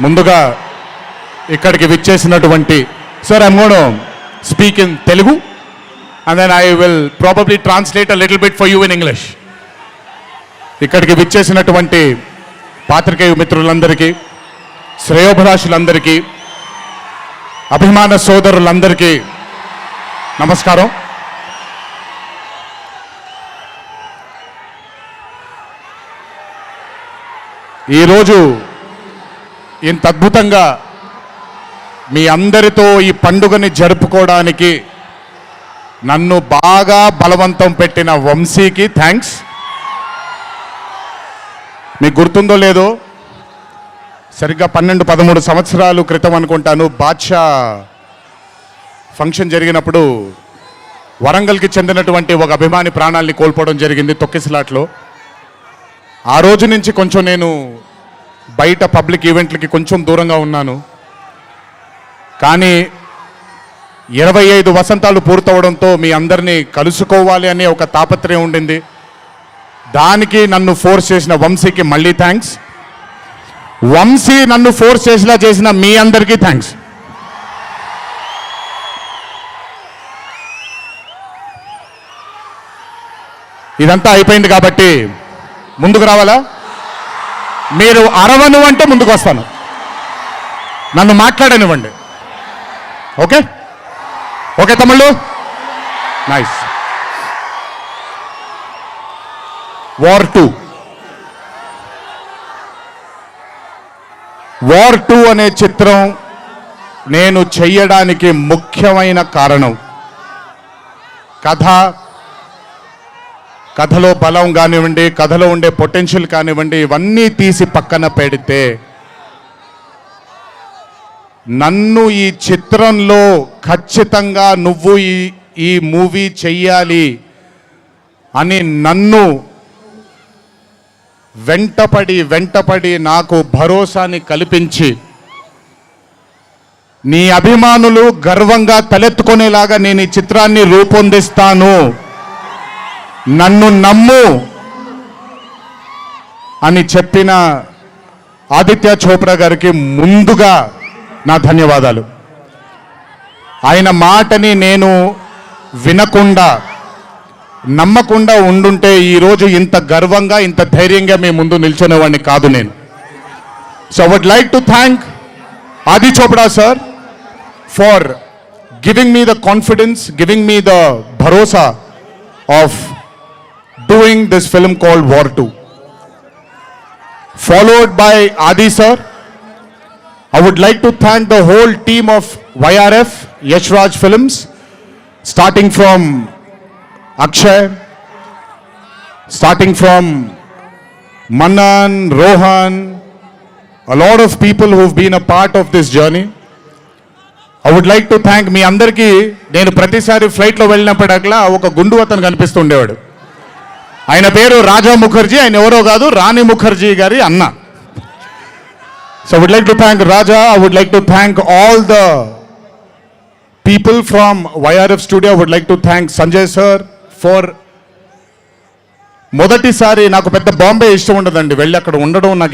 ముందుగా ఇక్కడికి విచ్చేసినటువంటి sir I'm gonna speak in Telugu and then I will probably translate a little bit for you in English. ఇక్కడికి విచ్చేసినటువంటి పాత్రికేయ మిత్రులందరికీ, శ్రేయోభిలాషులందరికీ, అభిమాన సోదరులందరికీ నమస్కారం. ఈరోజు ఇంత అద్భుతంగా మీ అందరితో ఈ పండుగని జరుపుకోవడానికి నన్ను బాగా బలవంతం పెట్టిన వంశీకి థ్యాంక్స్. మీకు గుర్తుందో లేదో, సరిగ్గా 12-13 సంవత్సరాల క్రితం అనుకుంటాను, బాద్షా ఫంక్షన్ జరిగినప్పుడు వరంగల్కి చెందినటువంటి ఒక అభిమాని ప్రాణాల్ని కోల్పోవడం జరిగింది తొక్కిసలాట్లో. ఆ రోజు నుంచి కొంచెం నేను బయట పబ్లిక్ ఈవెంట్లకి కొంచెం దూరంగా ఉన్నాను. కానీ 25 వసంతాలు పూర్తవడంతో మీ అందరినీ కలుసుకోవాలి అనే ఒక తాపత్రయం ఉండింది. దానికి నన్ను ఫోర్స్ చేసిన వంశీకి మళ్ళీ థ్యాంక్స్. వంశీ నన్ను ఫోర్స్ చేసేలా చేసిన మీ అందరికీ థ్యాంక్స్. ఇదంతా అయిపోయింది కాబట్టి ముందుకు రావాలా? మీరు అరవను అంటే ముందుకు వస్తాను, నన్ను మాట్లాడనివ్వండి. ఓకే ఓకే తమ్ముళ్ళు, నైస్. వార్ 2 అనే చిత్రం నేను చెయ్యడానికి ముఖ్యమైన కారణం కథలో బలం కానివ్వండి, కథలో ఉండే పొటెన్షియల్ కానివ్వండి, ఇవన్నీ తీసి పక్కన పెడితే నన్ను ఈ చిత్రంలో ఖచ్చితంగా నువ్వు ఈ మూవీ చెయ్యాలి అని నన్ను వెంటపడి నాకు భరోసాని కల్పించి, నీ అభిమానులు గర్వంగా తలెత్తుకునేలాగా నేను ఈ చిత్రాన్ని రూపొందిస్తాను, నన్ను నమ్ము అని చెప్పిన ఆదిత్య చోప్రా గారికి ముందుగా నా ధన్యవాదాలు. ఆయన మాటని నేను వినకుండా నమ్మకుండా ఉండుంటే ఈరోజు ఇంత గర్వంగా ఇంత ధైర్యంగా మీ ముందు నిల్చునేవాడిని కాదు నేను. So I would like to thank Adi Chopra sir for giving me the confidence, giving me the భరోసా of doing this film called War 2. Followed by Adi sir, I would like to thank the whole team of YRF, Yash Raj Films, starting from Akshay, starting from Manan, Rohan, a lot of people who've been a part of this journey. I would like to thank మీ అందరికీ. నేను ప్రతిసారి ఫ్లైట్లో వెళ్ళినప్పుడట్లా ఒక గుండు అతను కనిపిస్తుండేవాడు. ఆయన పేరు రాజా ముఖర్జీ, ఆయన ఎవరో కాదు, రాణి ముఖర్జీ గారి అన్న. So I would like to thank Raja. I would like to thank all the people from YRF studio. I would like to thank Sanjay sir for, మొదటిసారి నాకు పెద్ద బాంబే ఇష్టం ఉండదండి, వెళ్ళి అక్కడ ఉండడం నాకు